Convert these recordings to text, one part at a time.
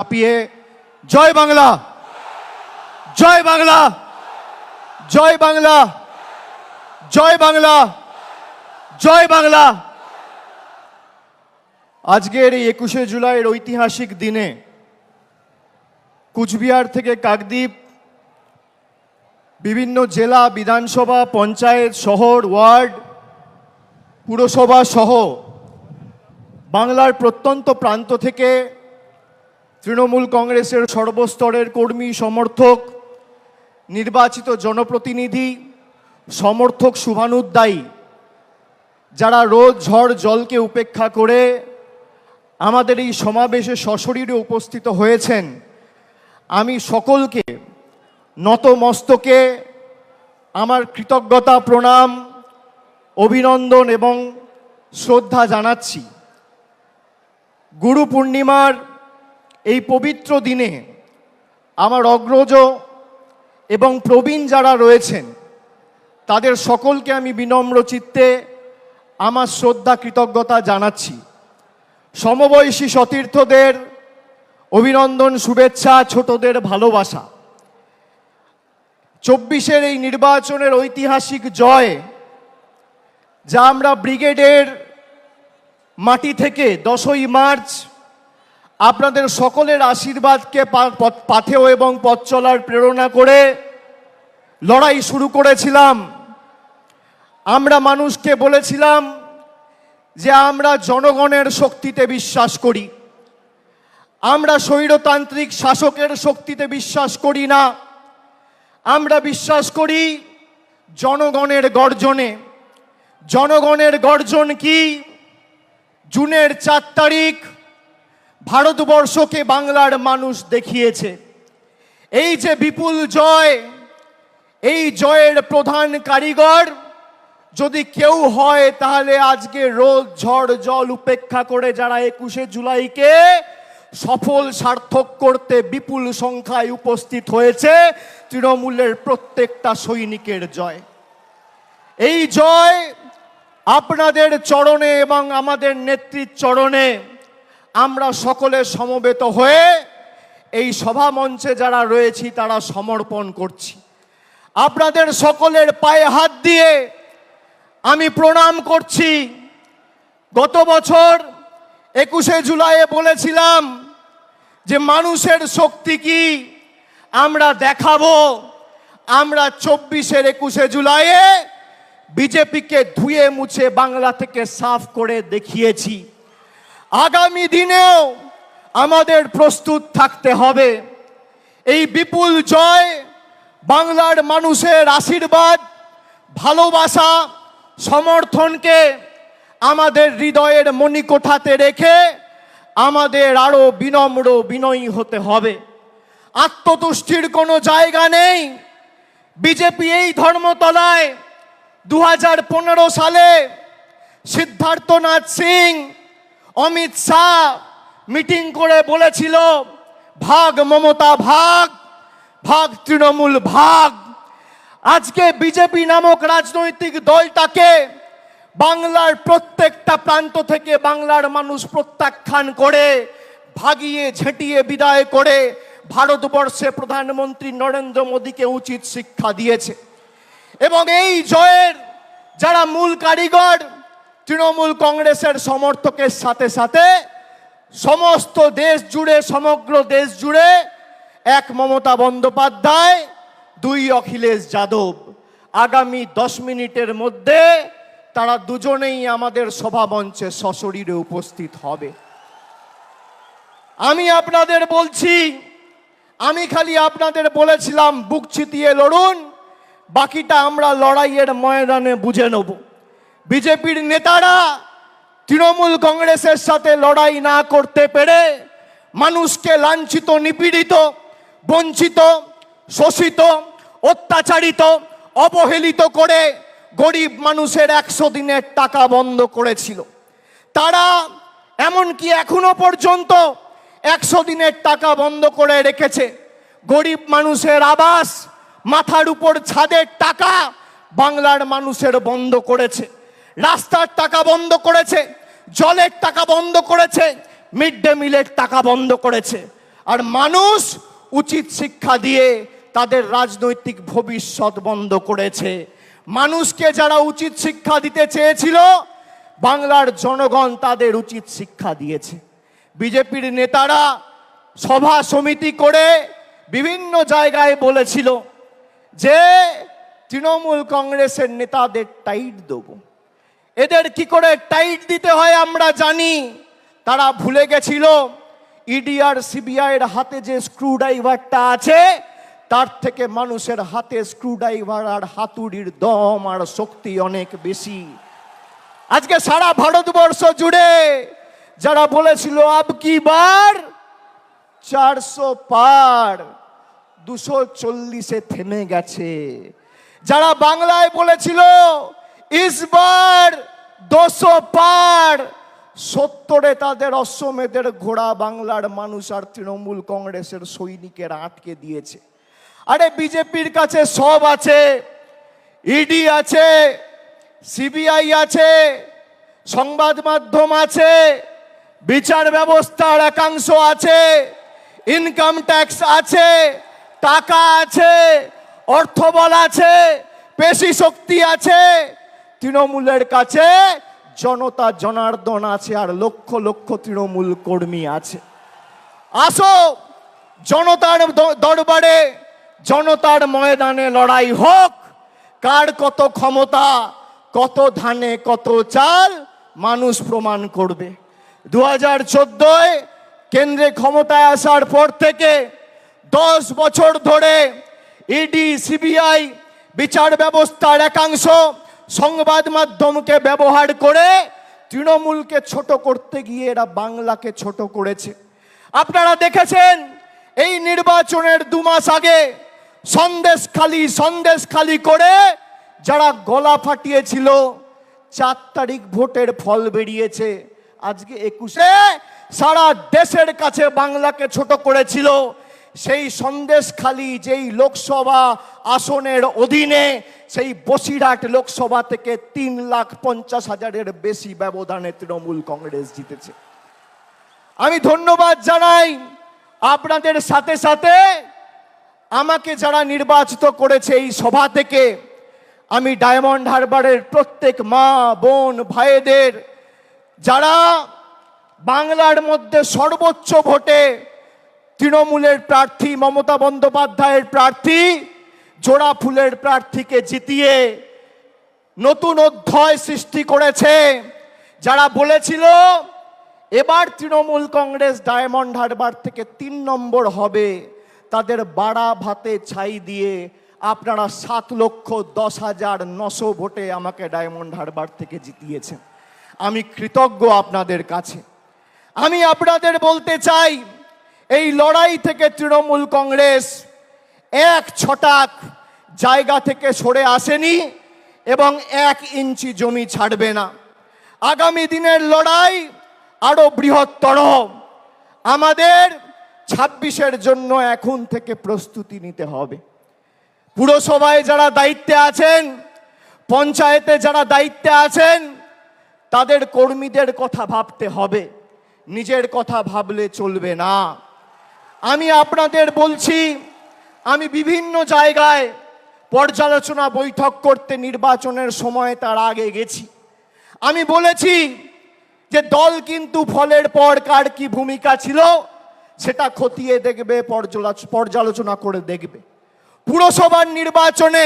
কাঁপিয়ে জয় বাংলা, জয় বাংলা, জয় বাংলা, জয় বাংলা, জয় বাংলা। আজকের এই 21শে জুলাইয়ের ঐতিহাসিক দিনে কুচবিহার থেকে কাকদ্বীপ, বিভিন্ন জেলা, বিধানসভা, পঞ্চায়েত, শহর, ওয়ার্ড, পুরসভা সহ বাংলার প্রত্যন্ত প্রান্ত থেকে তৃণমূল কংগ্রেসের সর্বস্তরের কর্মী, সমর্থক, নির্বাচিত জনপ্রতিনিধি, সমর্থক, শুভানুদ্দায়ী যারা রোদ ঝড় জলকে উপেক্ষা করে আমাদের এই সমাবেশে সশরীরে উপস্থিত হয়েছেন, আমি সকলকে নত মস্তকে আমার কৃতজ্ঞতা, প্রণাম, অভিনন্দন এবং শ্রদ্ধা জানাচ্ছি। গুরু পূর্ণিমার এই পবিত্র দিনে আমার অগ্রজ এবং প্রবীণ যারা রয়েছেন তাদের সকলকে আমি বিনম্র চিত্তে আমার শ্রদ্ধা, কৃতজ্ঞতা জানাচ্ছি। সমবয়সী সতীর্থদের অভিনন্দন, শুভেচ্ছা, ছোটদের ভালোবাসা। 24-এর এই নির্বাচনের ঐতিহাসিক জয়, যা আমরা ব্রিগেডের মাটি থেকে 10ই মার্চ আপনাদের সকলের আশীর্বাদকে পাথেয় এবং পথ চলার প্রেরণা করে লড়াই শুরু করেছিলাম। আমরা মানুষকে বলেছিলাম যে আমরা জনগণের শক্তিতে বিশ্বাস করি, আমরা স্বৈরতান্ত্রিক শাসকের শক্তিতে বিশ্বাস করি না, আমরা বিশ্বাস করি জনগণের গর্জনে। জনগণের গর্জন কি? জুনের 4 তারিখ ভারতবর্ষকে বাংলার মানুষ দেখিয়েছে। এই যে বিপুল জয়, এই জয়ের প্রধান কারিগর যদি কেউ হয় তাহলে আজকে রোদ ঝড় জল উপেক্ষা করে যারা 21শে জুলাইকে সফল সার্থক করতে বিপুল সংখ্যায় উপস্থিত হয়েছে, তৃণমূলের প্রত্যেকটা সৈনিকের জয়। এই জয় আপনাদের চরণে এবং আমাদের নেত্রীর চরণে আমরা সকলে সমবেত হয়ে এই সভা মঞ্চে যারা রয়েছি তারা সমর্পণ করছি। আপনাদের সকলের পায়ে হাত দিয়ে আমি প্রণাম করছি। গত বছর 21শে জুলাইয়ে বলেছিলাম যে মানুষের শক্তি কি আমরা দেখাবো। আমরা 24-এর 21শে জুলাইয়ে বিজেপিকে ধুয়ে মুছে বাংলা থেকে সাফ করে দেখিয়েছি। আগামী দিনেও আমাদের প্রস্তুত থাকতে হবে। এই বিপুল জয় বাংলার মানুষের আশীর্বাদ, ভালোবাসা, সমর্থনকে আমাদের হৃদয়ের মণিকোঠাতে রেখে আমাদের আরো বিনম্র, বিনয়ী হতে হবে। আত্মতুষ্টির কোনো জায়গা নেই। বিজেপি এই ধর্মতলায় 2015 সালে সিদ্ধার্থনাথ সিং, অমিত শাহ মিটিং করে বলেছিল ভাগ মমতা ভাগ, ভাগ তৃণমূল ভাগ। আজকে বিজেপি নামক রাজনৈতিক দলটাকে বাংলার প্রত্যেকটা প্রান্ত থেকে বাংলার মানুষ প্রত্যাখ্যান করে, ভাগিয়ে ঝেঁটিয়ে বিদায় করে ভারতবর্ষে প্রধানমন্ত্রী নরেন্দ্র মোদীকে উচিত শিক্ষা দিয়েছে। এবং এই জয়ের যারা মূল কারিগর, তৃণমূল কংগ্রেসের সমর্থকের সাথে সাথে সমস্ত দেশ জুড়ে, সমগ্র দেশ জুড়ে এক মমতা বন্দ্যোপাধ্যায়, 2 অখিলেশ যাদব। আগামী 10 মিনিটের মধ্যে তারা দুজনেই আমাদের সভা মঞ্চে সশরীরে উপস্থিত হবে। আমি আপনাদের বলছি, আমি খালি আপনাদের বলেছিলাম বুক চিতিয়ে লড়ুন, বাকিটা আমরা লড়াইয়ের ময়দানে বুঝে নেব। বিজেপির নেতারা তৃণমূল কংগ্রেসের সাথে লড়াই না করতে পেরে মানুষকে লাঞ্ছিত, নিপীড়িত, বঞ্চিত, শোষিত, অত্যাচারিত, অবহেলিত করে গরিব মানুষের 100 দিনের টাকা বন্ধ করেছিল। তারা এমনকি এখনো পর্যন্ত 100 দিনের টাকা বন্ধ করে রেখেছে। গরিব মানুষের আবাস, মাথার উপর ছাদের টাকা বাংলার মানুষের বন্ধ করেছে। রাস্তার টাকা বন্ধ করেছে, জলের টাকা বন্ধ করেছে, মিড ডে মিলের টাকা বন্ধ করেছে। আর মানুষ উচিত শিক্ষা দিয়ে তাদের রাজনৈতিক ভবিষ্যৎ বন্ধ করেছে। মানুষকে যারা উচিত শিক্ষা দিতে চেয়েছিল, বাংলার জনগণ তাদের উচিত শিক্ষা দিয়েছে। বিজেপির নেতারা সভা সমিতি করে বিভিন্ন জায়গায় বলেছিল যে তৃণমূল কংগ্রেসের নেতাদের টাইট দেব। এদের কি করে টাইট দিতে হয় আমরা জানি। তারা ভুলে গেছিল ইডি আর সিবিআই এর হাতে যে স্ক্রুড্রাইভারটা আছে, তার থেকে মানুষের হাতে স্ক্রুড্রাইভার আর হাতুড়ির দম আর শক্তি অনেক বেশি। আজকে সারা ভারতবর্ষ জুড়ে যারা বলেছিল আব কি বার 400 পার, 240-এ থেমে গেছে। যারা বাংলায় বলেছিল ইসবার 200 পার, 70-এ তাদের অশ্বমেধের ঘোড়া বাংলার মানুষ আর তৃণমূল কংগ্রেসের সৈনিকেরা আটকে দিয়েছে। আরে বিজেপির কাছে সব আছে, ইডি আছে, সিবিআই আছে, সংবাদ মাধ্যম আছে, বিচার ব্যবস্থার একাংশ আছে, ইনকাম ট্যাক্স আছে, টাকা আছে, অর্থবল আছে, পেশি শক্তি আছে। তৃণমূলের কাছে জনতা জনার্দন আছে আর লক্ষ লক্ষ তৃণমূল কর্মী আছে। আসো জনতার দরবারে, জনতার ময়দানে লড়াই হোক। কার কত ক্ষমতা, কত ধানে কত চাল, মানুষ প্রমাণ করবে। 2014-এ কেন্দ্রে ক্ষমতায় আসার পর থেকে 10 বছর ধরে ইডি সিবিআই বিচার ব্যবস্থার একাংশ সংবাদ মাধ্যমকে ব্যবহার করে তৃণমূলকে ছোট করতে গিয়ে এরা বাংলাকে ছোট করেছে। আপনারা দেখেছেন এই নির্বাচনের 2 মাস আগে সন্দেশখালি করে যারা গলা ফাটিয়েছিল, 4 তারিখ ভোটের ফল বেরিয়েছে। আজকে 21-এ সারা দেশের কাছে বাংলাকে ছোট করেছিল। সেই সন্দেশখালি যেই লোকসভা আসনের অধীনে, সেই বসিরহাট লোকসভা থেকে 3,50,000-এর বেশি ব্যবধানে তৃণমূল কংগ্রেস জিতেছে। আমি ধন্যবাদ জানাই আপনাদের সাথে সাথে আমাকে যারা নির্বাচিত করেছে এই সভা থেকে। আমি ডায়মন্ড হারবারের প্রত্যেক মা বোন ভাইদের, যারা বাংলার মধ্যে সর্বোচ্চ ভোটে তৃণমূলের প্রার্থী মমতা বন্দ্যোপাধ্যায়ের প্রার্থী জোড়া ফুলের প্রার্থীকে জিতিয়ে নতুন অধ্যায় সৃষ্টি করেছে। যারা বলেছিল এবার তৃণমূল কংগ্রেস ডায়মন্ড হারবার থেকে 3 নম্বর হবে, তাদের বাড়া ভাতে ছাই দিয়ে আপনারা 7,10,900 ভোটে আমাকে ডায়মন্ড হারবার থেকে জিতিয়েছেন। আমি কৃতজ্ঞ আপনাদের কাছে। আমি আপনাদের বলতে চাই, এই লড়াই থেকে তৃণমূল কংগ্রেস 1 ছটাক জায়গা থেকে সরে আসেনি এবং 1 ইঞ্চি জমি ছাড়বে না। আগামী দিনের লড়াই আরো বৃহত্তর। আমাদের 26-এর জন্য এখন থেকে প্রস্তুতি নিতে হবে। পুরসভায় যারা দায়িত্বে আছেন, পঞ্চায়েতে যারা দায়িত্বে আছেন, তাদের কর্মীদের কথা ভাবতে হবে, নিজের কথা ভাবলে চলবে না। আমি আপনাদের বলছি, আমি বিভিন্ন জায়গায় পর্যালোচনা বৈঠক করতে নির্বাচনের সময় তার আগে গেছি। আমি বলেছি যে দল কিন্তু ফলের পর কার কি ভূমিকা ছিল সেটা খতিয়ে দেখবে, পর্যালোচনা করে দেখবে। পুরসভার নির্বাচনে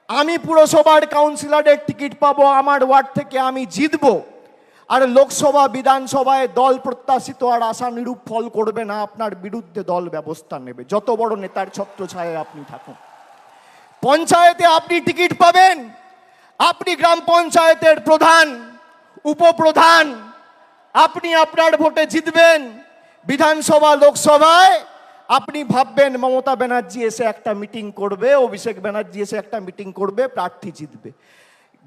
আমি পুরসভার কাউন্সিলরের টিকিট পাবো, আমার ওয়ার্ড থেকে আমি জিতবো। আর লোকসভা বিধানসভায় দল প্রত্যাশিত আর আশানুরূপ ফল করবে না, আপনার বিরুদ্ধে দল ব্যবস্থা নেবে, যত বড় নেতার ছত্রছায়ায় আপনি থাকুন। পঞ্চায়েতে আপনি টিকিট পাবেন, আপনি গ্রাম পঞ্চায়েতের প্রধান, উপপ্রধান, আপনি আপনার ভোটে জিতবেন। বিধানসভা লোকসভায় আপনি ভাববেন মমতা ব্যানার্জি এসে একটা মিটিং করবে, অভিষেক ব্যানার্জি এসে একটা মিটিং করবে, প্রার্থী জিতবে।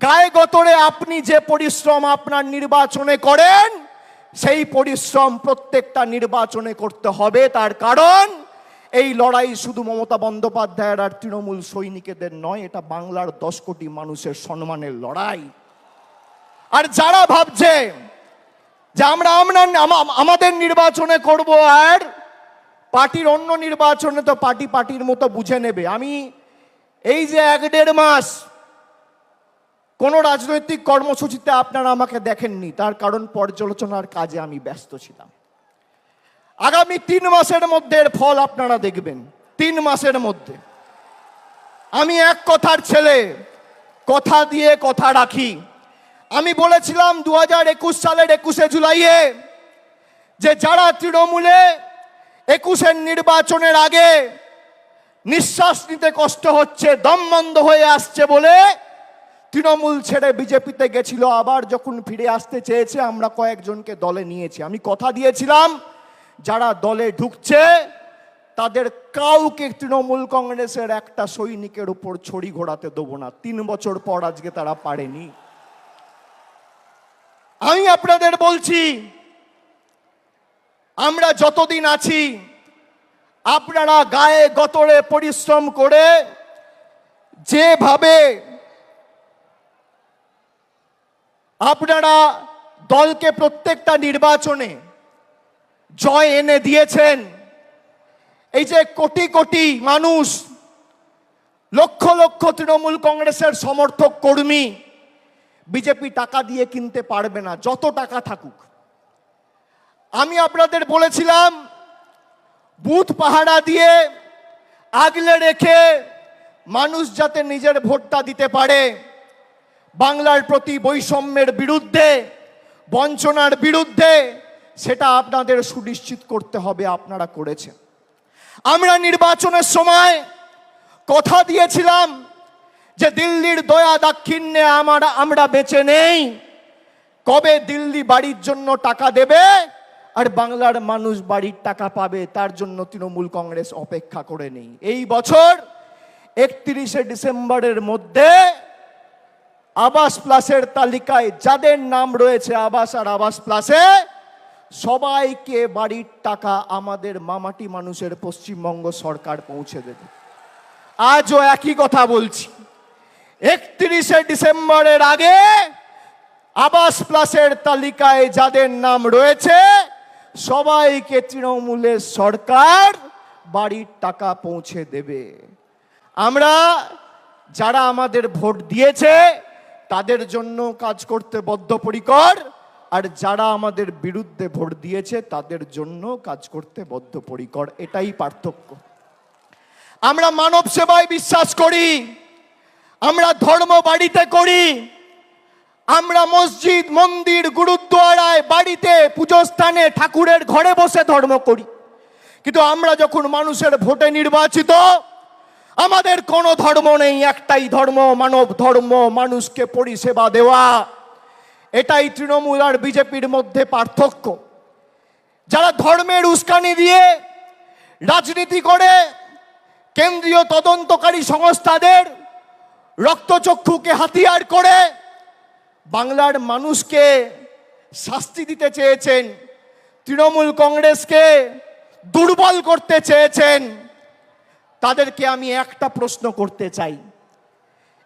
গায়ে গতরে আপনি যে পরিশ্রম আপনার নির্বাচনে করেন, সেই পরিশ্রম প্রত্যেকটা নির্বাচনে করতে হবে। তার কারণ এই লড়াই শুধু মমতা বন্দ্যোপাধ্যায়ের আর তৃণমূল সৈনিকদের নয়, এটা বাংলার 10 কোটি মানুষের সম্মানের লড়াই। আর যারা ভাবছে যে আমরা আমাদের নির্বাচনে করব আর পার্টির অন্য নির্বাচনে তো পার্টির মতো বুঝে নেবে। আমি এই যে 1-1.5 মাস কোনো রাজনৈতিক কর্মসূচিতে আপনারা আমাকে দেখেননি, তার কারণ পর্যালোচনার কাজে আমি ব্যস্ত ছিলাম। আগামী 3 মাসের মধ্যে এর ফল আপনারা দেখবেন। 3 মাসের মধ্যে। আমি এক কথার ছেলে, কথা দিয়ে কথা রাখি। আমি বলেছিলাম 2021 সালের 21শে জুলাইয়ে যে যারা তৃণমূলে 21-এর নির্বাচনের আগে নিঃশ্বাস নিতে কষ্ট হচ্ছে, দম বন্ধ হয়ে আসছে বলে তৃণমূল ছেড়ে বিজেপিতে গেছিল, আবার যখন ফিরে আসতে চেয়েছে আমরা কয়েকজনকে দলে নিয়েছি। আমি কথা দিয়েছিলাম যারা দলে ঢুকছে তাদের কাউকে তৃণমূল কংগ্রেসের একটা সৈনিকের উপর ছড়ি ঘোরাতে দেবো না। 3 বছর পর আজকে তারা পারেনি। আমি আপনাদের বলছি, আমরা যতদিন আছি আপনারা গায়ে গতরে পরিশ্রম করে যেভাবে আপনারা দলকে প্রত্যেকটা নির্বাচনে জয় এনে দিয়েছেন, এই যে কোটি কোটি মানুষ, লক্ষ লক্ষ তৃণমূল কংগ্রেসের সমর্থক কর্মী, বিজেপি টাকা দিয়ে কিনতে পারবে না, যত টাকা থাকুক। আমি আপনাদের বলেছিলাম বুথ পাহারা দিয়ে আগলে রেখে মানুষ যাতে নিজের ভোটটা দিতে পারে, বাংলার প্রতি বৈষম্যের বিরুদ্ধে, বঞ্চনার বিরুদ্ধে, সেটা আপনাদের সুনিশ্চিত করতে হবে। আপনারা করেছেন। আমরা নির্বাচনের সময় কথা দিয়েছিলাম যে দিল্লির দয়া দাক্ষিণ্যে আমরা বেঁচে নেই। কবে দিল্লি বাড়ির জন্য টাকা দেবে আর বাংলার মানুষ বাড়ির টাকা পাবে, তার জন্য তৃণমূল কংগ্রেস অপেক্ষা করে নেই। এই বছর 31শে ডিসেম্বরের মধ্যে আবাস প্লাসের তালিকায় যাদের নাম রয়েছে আবাস আর আবাস প্লাসে, সবাইকে বাড়ির টাকা আমাদের মামাটি মানুষের পশ্চিমবঙ্গ সরকার পৌঁছে দেবে। আজও একই কথা বলছি, 31শে ডিসেম্বরের আগে আবাস প্লাসের তালিকায় যাদের নাম রয়েছে সবাইকে তৃণমূলের সরকার বাড়ির টাকা পৌঁছে দেবে। আমরা যারা আমাদের ভোট দিয়েছে তাদের জন্য কাজ করতে বদ্ধপরিকর, আর যারা আমাদের বিরুদ্ধে ভোট দিয়েছে তাদের জন্য কাজ করতে বদ্ধপরিকর। এটাই পার্থক্য। আমরা মানব সেবায় বিশ্বাস করি, আমরা ধর্ম বাড়িতে করি, আমরা মসজিদ, মন্দির, গুরুদ্বারায়, বাড়িতে, পুজোস্থানে, ঠাকুরের ঘরে বসে ধর্ম করি। কিন্তু আমরা যখন মানুষের ভোটে নির্বাচিত, আমাদের কোনো ধর্ম নেই, একটাই ধর্ম, মানব ধর্ম, মানুষকে পরিষেবা দেওয়া। এটাই তৃণমূল আর বিজেপির মধ্যে পার্থক্য। যারা ধর্মের উস্কানি দিয়ে রাজনীতি করে, কেন্দ্রীয় তদন্তকারী সংস্থাদের রক্তচক্ষুকে হাতিয়ার করে বাংলার মানুষকে শাস্তি দিতে চেয়েছেন, তৃণমূল কংগ্রেসকে দুর্বল করতে চেয়েছেন, তাদেরকে আমি একটা প্রশ্ন করতে চাই।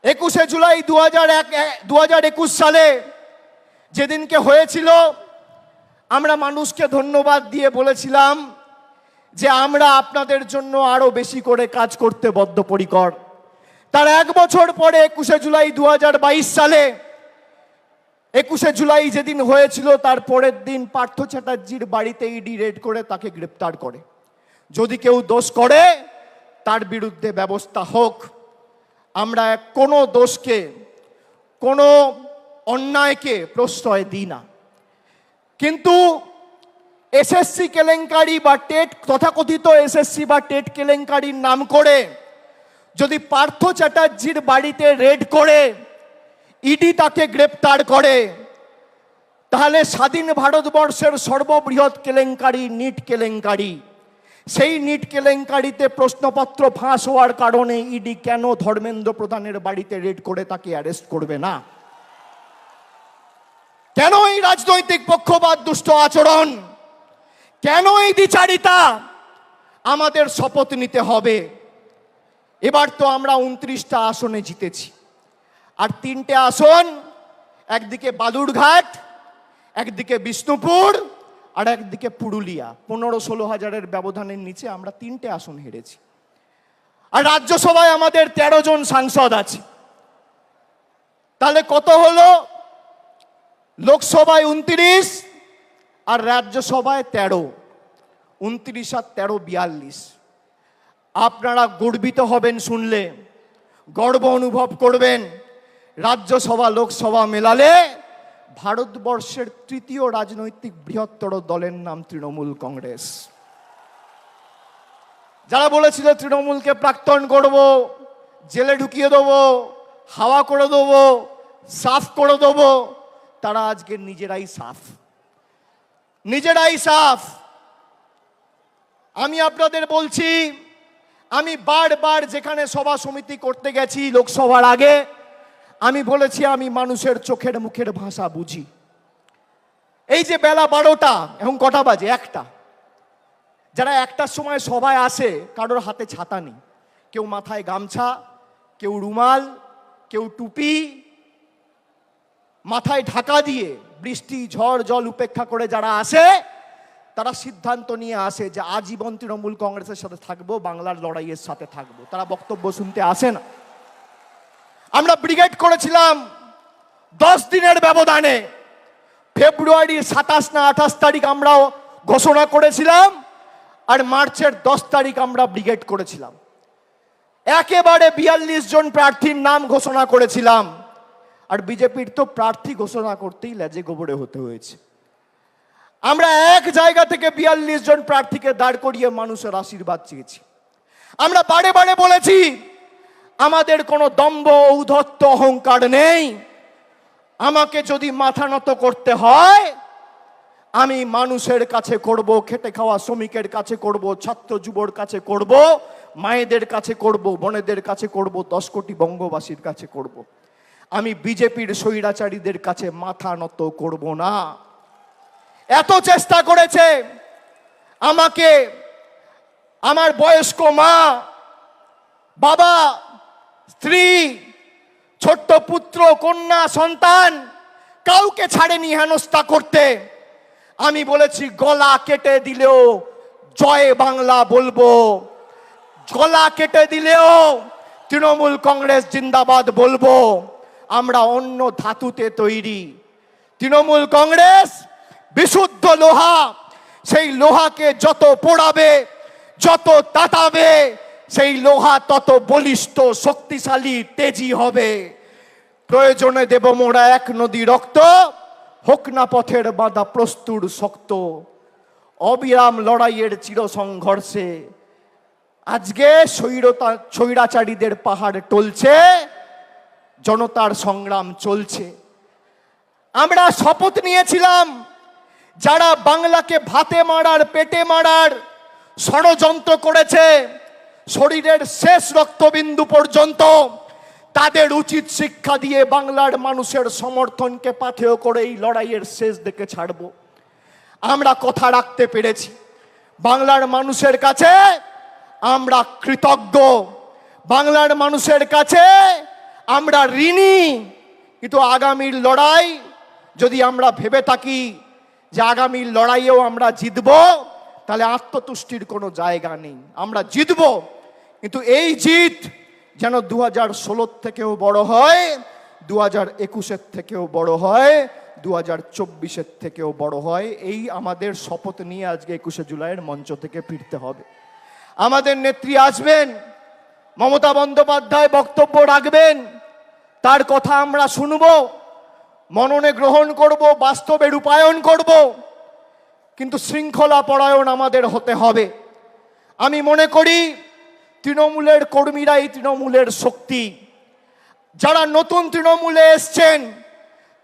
21শে জুলাই 2021 সালে যেদিনকে হয়েছিল, আমরা মানুষকে ধন্যবাদ দিয়ে বলেছিলাম যে আমরা আপনাদের জন্য আরো বেশি করে কাজ করতে বদ্ধপরিকর। তার 1 বছর পরে 21শে জুলাই 2022 সালে, 21শে জুলাই যেদিন হয়েছিল তার পরের দিন পার্থ চ্যাটার্জির বাড়িতে ইডি রেড করে তাকে গ্রেপ্তার করে। যদি কেউ দোষ করে তার বিরুদ্ধে ব্যবস্থা হোক। আমরা কোনো দোষকে, কোনো অন্যায়কে প্রশ্রয় দিই না। কিন্তু এসএসসি কেলেঙ্কারি বা টেট, তথাকথিত এসএসসি বা টেট কেলেঙ্কারির নাম করে যদি পার্থ চ্যাটার্জির বাড়িতে রেড করে ইডি তাকে গ্রেপ্তার করে, তাহলে স্বাধীন ভারতবর্ষের সর্ববৃহৎ কেলেঙ্কারি নিট কেলেঙ্কারি, সেই নিট কেলেঙ্কারিতে প্রশ্নপত্র ফাঁস হওয়ার কারণে ইডি কেন ধর্মেন্দ্র প্রধানের বাড়িতে রেড করে তাকে অ্যারেস্ট করবে না? কেন এই রাজনৈতিক পক্ষপাত, দুষ্ট আচরণ, কেন এই দ্বিচারিতা? আমাদের শপথ নিতে হবে। এবার তো আমরা 29টা আসনে জিতেছি, আর 3টে আসন, একদিকে বালুরঘাট, একদিকে বিষ্ণুপুর, আর একদিকে পুরুলিয়া। 15-16 হাজারের ব্যবধানের নিচে আমরা 3টে আসন হেরেছি। আর রাজ্যসভায় আমাদের 13 জন সাংসদ আছে। তাহলে কত হলো? লোকসভায় 29 আর রাজ্যসভায় 13। 29 আর 13 42। আপনারা গর্বিত হবেন শুনলে, গর্ব অনুভব করবেন। রাজ্যসভা লোকসভা মেলালে ভারতবর্ষের তৃতীয় রাজনৈতিক বৃহত্তর দলের নাম তৃণমূল কংগ্রেস। যারা বলেছিল তৃণমূলকে প্রাক্তন করব, জেলে ঢুকিয়ে দেবো, হাওয়া করে দেবো, সাফ করে দেবো, তারা আজকে নিজেরাই সাফ। আমি আপনাদের বলছি, আমি বারবার যেখানে সভা সমিতি করতে গেছি লোকসভার আগে, আমি বলেছি আমি মানুষের চোখের মুখের ভাষা বুঝি। এই যে বেলা 12টা, এখন কটা বাজে? 1টা। যারা 1টার সময় সভায় আসে, কারোর হাতে ছাতা নেই, কেউ মাথায় গামছা, কেউ রুমাল, কেউ টুপি, মাথায় ঢাকা দিয়ে বৃষ্টি ঝড় জল উপেক্ষা করে যারা আসে, তারা সিদ্ধান্ত নিয়ে আসে যে আজীবন তৃণমূল কংগ্রেসের সাথে থাকবো, বাংলার লড়াইয়ের সাথে থাকবো। তারা বক্তব্য শুনতে আসে না। আমরা ব্রিগেড করেছিলাম 10 দিনের ব্যবধানে। ফেব্রুয়ারির 27 না 28 তারিখ আমরাও ঘোষণা করেছিলাম, আর মার্চের 10 তারিখ আমরা ব্রিগেড করেছিলাম। একেবারে 42 জন প্রার্থীর নাম ঘোষণা করেছিলাম। আর বিজেপির তো প্রার্থী ঘোষণা করতেই লেজে গোবরে হতে হয়েছে। আমরা এক জায়গা থেকে 42 জন প্রার্থীকে দাঁড় করিয়ে মানুষের আশীর্বাদ চেয়েছি। আমরা বারে বারে বলেছি আমাদের কোনো দম্ভ ঔদ্ধত্য অহংকার নেই। আমাকে যদি মাথা নত করতে হয়, আমি মানুষের কাছে করব, খেটে খাওয়া শ্রমিকের কাছে করব, ছাত্র যুবর কাছে করব, মায়েদের কাছে করব, বোনেদের কাছে করব, 10 কোটি বঙ্গবাসীর কাছে করব। আমি বিজেপির স্বৈরাচারীদের কাছে মাথা নত করব না। এত চেষ্টা করেছে আমাকে আমার বয়স্ক মা, বাবা, স্ত্রী, ছোট্ট পুত্র, কন্যা, সন্তান কাউকে ছাড়েনি হেনস্থা করতে। আমি বলেছি গলা কেটে দিলেও জয় বাংলা বলবো, গলা কেটে দিলেও তৃণমূল কংগ্রেস জিন্দাবাদ বলবো। আমরা অন্য ধাতুতে তৈরি। তৃণমূল কংগ্রেস বিশুদ্ধ লোহা। সেই লোহাকে যত পোড়াবে, যত তাতাবে, সেই লোহা তত বলিষ্ঠ, শক্তিশালী, তেজি হবে। প্রয়োজনে দেব মোরা 1 নদী রক্ত, হোক না পথের বাঁধা প্রস্তুর শক্ত। অবিরাম লড়াইয়ের চির সংঘর্ষে আজকে স্বৈরাচারীদের পাহাড় টলছে, জনতার সংগ্রাম চলছে। আমরা শপথ নিয়েছিলাম যারা বাংলাকে ভাতে মারার, পেটে মারার ষড়যন্ত্র করেছে, শরীরের শেষ রক্তবিন্দু পর্যন্ত তাদের উচিত শিক্ষা দিয়ে বাংলার মানুষের সমর্থনকে পাথেয় করে এই লড়াইয়ের শেষ দিকে ছাড়ব। আমরা কথা রাখতে পেরেছি। বাংলার মানুষের কাছে আমরা কৃতজ্ঞ, বাংলার মানুষের কাছে আমরা ঋণী। কিন্তু আগামীর লড়াই যদি আমরা ভেবে থাকি যে আগামীর লড়াইয়েও আমরা জিতব, তাহলে আত্মতুষ্টির কোনো জায়গা নেই। আমরা জিতব, কিন্তু এই জিত যেন 2016 থেকেও বড় হয়, 2021 থেকেও বড় হয়, 2024 থেকেও বড় হয়। এই আমাদের শপথ নিয়ে আজকে 21শে জুলাইয়ের মঞ্চ থেকে ফিরতে হবে। আমাদের নেত্রী আসবেন, মমতা বন্দ্যোপাধ্যায় বক্তব্য রাখবেন, তার কথা আমরা শুনব, মননে গ্রহণ করব, বাস্তবে রূপায়ণ করব। কিন্তু শৃঙ্খলা পরায়ণ আমাদের হতে হবে। আমি মনে করি তৃণমূলের কর্মীরাই তৃণমূলের শক্তি। যারা নতুন তৃণমূলে এসছেন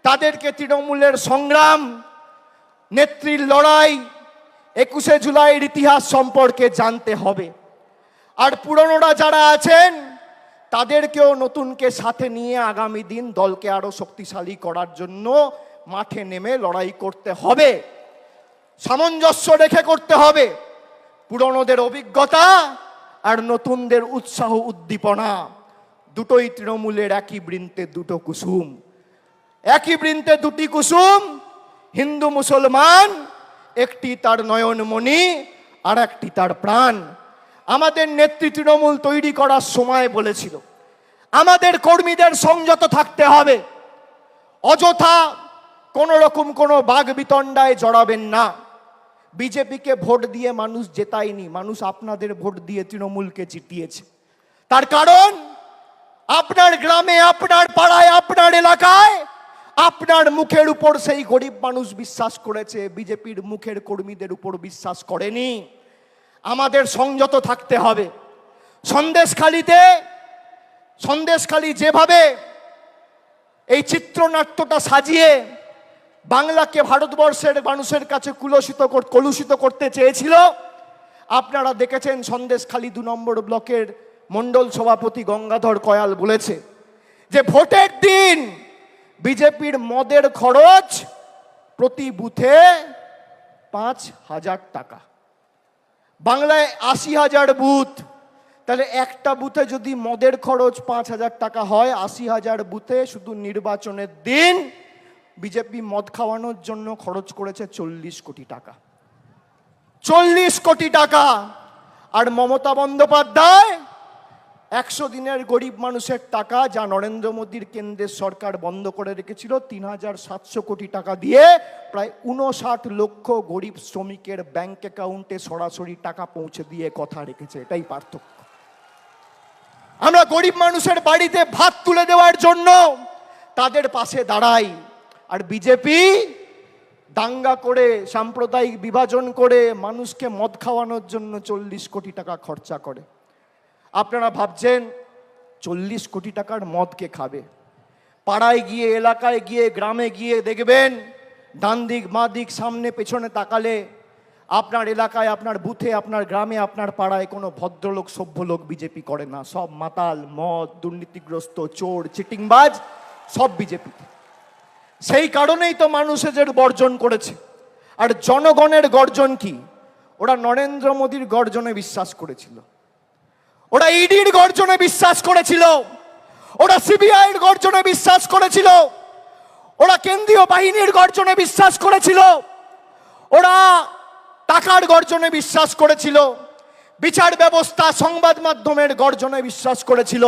তাদেরকে তৃণমূলের সংগ্রাম, নেত্রীর লড়াই, 21শে জুলাইয়ের ইতিহাস সম্পর্কে জানতে হবে। আর পুরনোরা যারা আছেন তাদেরকেও নতুনকে সাথে নিয়ে আগামী দিন দলকে আরো শক্তিশালী করার জন্য মাঠে নেমে লড়াই করতে হবে। সামঞ্জস্য রেখে করতে হবে। পুরনোদের অভিজ্ঞতা আর নতুনদের উৎসাহ উদ্দীপনা দুটোই তৃণমূলের একই বৃন্তে দুটো কুসুম। একই বৃন্তে দুটি কুসুম। হিন্দু মুসলমান একটি তার নয়নমণি, আর একটি তার প্রাণ। আমাদের নেত্রী তৃণমূল তৈরি করার সময় বলেছিল আমাদের কর্মীদের সংযত থাকতে হবে, অযথা কোন রকম কোনো বাগ বিতণ্ডায় জড়াবেন না। বিজেপিকে ভোট দিয়ে মানুষ জেতায়নি, মানুষ আপনাদের ভোট দিয়ে তৃণমূলকে জিতিয়েছে। তার কারণ আপনার গ্রামে, আপনার পাড়ায়, আপনার এলাকায় আপনার মুখের উপর সেই গরিব মানুষ বিশ্বাস করেছে, বিজেপির মুখের কর্মীদের উপর বিশ্বাস করেনি। আমাদের সংযত থাকতে হবে। সন্দেশখালী যেভাবে এই চিত্রনাট্যটা সাজিয়ে বাংলাকে ভারতবর্ষের মানুষের কাছে কলুষিত করতে চেয়েছিল, আপনারা দেখেছেন। সন্দেশখালী 2 নম্বর ব্লকের মণ্ডল সভাপতি গঙ্গাধর কয়াল বলেছে যে ভোটের দিন বিজেপির মদের খরচ প্রতি বুথে 5,000 টাকা। বাংলায় 80,000 বুথ, তাহলে একটা বুথে যদি মদের খরচ 5,000 টাকা হয়, 80,000 বুথে শুধু নির্বাচনের দিন বিজেপি মদ খাওয়ানোর জন্য খরচ করেছে 40 কোটি টাকা। 40 কোটি টাকা। আর মমতা বন্দ্যোপাধ্যায় 100 দিনের গরিব মানুষের টাকা, যা নরেন্দ্র মোদীর কেন্দ্রের সরকার বন্ধ করে রেখেছিল, 3,700 কোটি টাকা দিয়ে প্রায় 59 লক্ষ গরিব শ্রমিকের ব্যাংক অ্যাকাউন্টে সরাসরি টাকা পৌঁছে দিয়ে কথা রেখেছে। এটাই পার্থক্য। আমরা গরিব মানুষের বাড়িতে ভাত তুলে দেওয়ার জন্য তাদের পাশে দাঁড়াই, আর বিজেপি দাঙ্গা করে, সাম্প্রদায়িক বিভাজন করে মানুষকে মদ খাওয়ানোর জন্য 40 কোটি টাকা খরচা করে। আপনারা ভাবছেন 40 কোটি টাকার মদ কে খাবে? পাড়ায় গিয়ে, এলাকায় গিয়ে, গ্রামে গিয়ে দেখবেন, ডান দিক বাঁ দিক সামনে পেছনে তাকালে আপনার এলাকায়, আপনার বুথে, আপনার গ্রামে, আপনার পাড়ায় কোনো ভদ্রলোক, সভ্য লোক বিজেপি করে না। সব মাতাল, মদ, দুর্নীতিগ্রস্ত, চোর, চিটিংবাজ, সব বিজেপি। সেই কারণেই তো মানুষ এদের বর্জন করেছে। আর জনগণের গর্জন কি? ওরা নরেন্দ্র মোদীর গর্জনে বিশ্বাস করেছিল, ওরা ইডির গর্জনে বিশ্বাস করেছিল, ওরা সিবিআইয়ের গর্জনে বিশ্বাস করেছিল, ওরা কেন্দ্রীয় বাহিনীর গর্জনে বিশ্বাস করেছিল, ওরা টাকার গর্জনে বিশ্বাস করেছিল, বিচার ব্যবস্থা, সংবাদ মাধ্যমের গর্জনে বিশ্বাস করেছিল।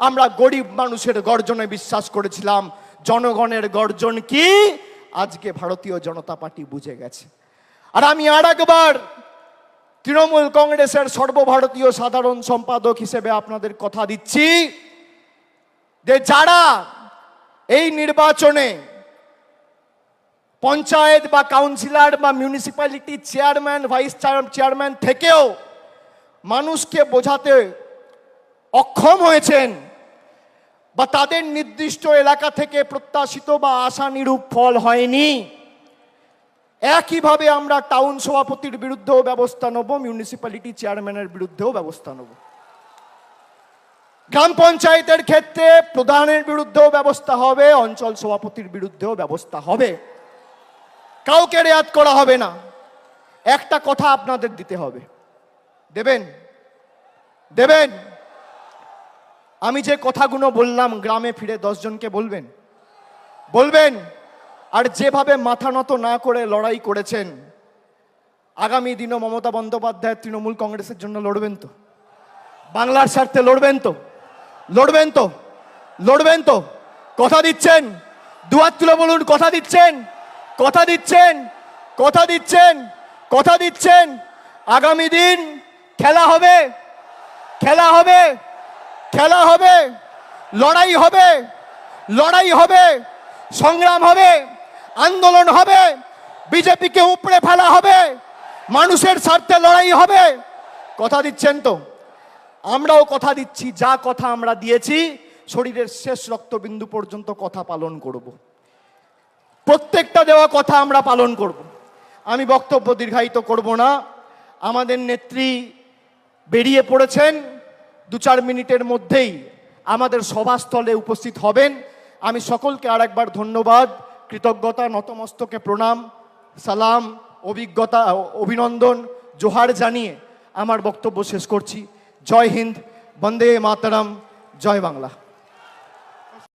আমরা গরিব মানুষের গর্জনে বিশ্বাস করেছিলাম। জনগণের গর্জন কি আজকে ভারতীয় জনতা পার্টি বুঝে গেছে। আর আমি আর একবার তৃণমূল কংগ্রেসের সর্বভারতীয় সাধারণ সম্পাদক হিসেবে আপনাদের কথা দিচ্ছি যে যারা এই নির্বাচনে পঞ্চায়েত বা কাউন্সিলর বা মিউনিসিপ্যালিটি চেয়ারম্যান, ভাইস চেয়ারম্যান থেকেও মানুষকে বোঝাতে অক্ষম হয়েছেন, বা তাদের নির্দিষ্ট এলাকা থেকে প্রত্যাশিত বা আশানুরূপ ফল হয়নি, একইভাবে আমরা টাউন সভাপতির বিরুদ্ধেও ব্যবস্থা নেব, মিউনিসিপ্যালিটি চেয়ারম্যানের বিরুদ্ধেও ব্যবস্থা নেব। গ্রাম পঞ্চায়েতের ক্ষেত্রে প্রধানের বিরুদ্ধেও ব্যবস্থা হবে, অঞ্চল সভাপতির বিরুদ্ধেও ব্যবস্থা হবে। কাউকে রেয়াত করা হবে না। একটা কথা আপনাদের দিতে হবে, দেবেন? দেবেন? আমি যে কথাগুলো বললাম গ্রামে ফিরে 10 জনকে বলবেন? বলবেন? আর যেভাবে মাথা নত না করে লড়াই করেছেন, আগামী দিনও মমতা বন্দ্যোপাধ্যায় তৃণমূল কংগ্রেসের জন্য লড়বেন তো? বাংলার স্বার্থে লড়বেন তো? লড়বেন তো? লড়বেন তো? কথা দিচ্ছেন? দুহাত তুলে বলুন, কথা দিচ্ছেন? কথা দিচ্ছেন? কথা দিচ্ছেন? কথা দিচ্ছেন? আগামী দিন খেলা হবে, খেলা হবে, খেলা হবে, লড়াই হবে, লড়াই হবে, সংগ্রাম হবে, আন্দোলন হবে, বিজেপিকে উপড়ে ফেলা হবে, মানুষের স্বার্থে লড়াই হবে। কথা দিচ্ছেন তো? আমরাও কথা দিচ্ছি, যা কথা আমরা দিয়েছি শরীরের শেষ রক্তবিন্দু পর্যন্ত কথা পালন করব। প্রত্যেকটা দেওয়া কথা আমরা পালন করব। আমি বক্তব্য দীর্ঘায়িত করব না। আমাদের নেত্রী বেরিয়ে পড়েছেন, 2-4 মিনিটের মধ্যেই আমাদের সভাস্থলে উপস্থিত হবেন। আমি সকলকে আর একবার ধন্যবাদ, কৃতজ্ঞতা, নতমস্তকে প্রণাম, সালাম, অভিনন্দন, জোহার জানিয়ে আমার বক্তব্য শেষ করছি। জয় হিন্দ, বন্দে মাতরম, জয় বাংলা।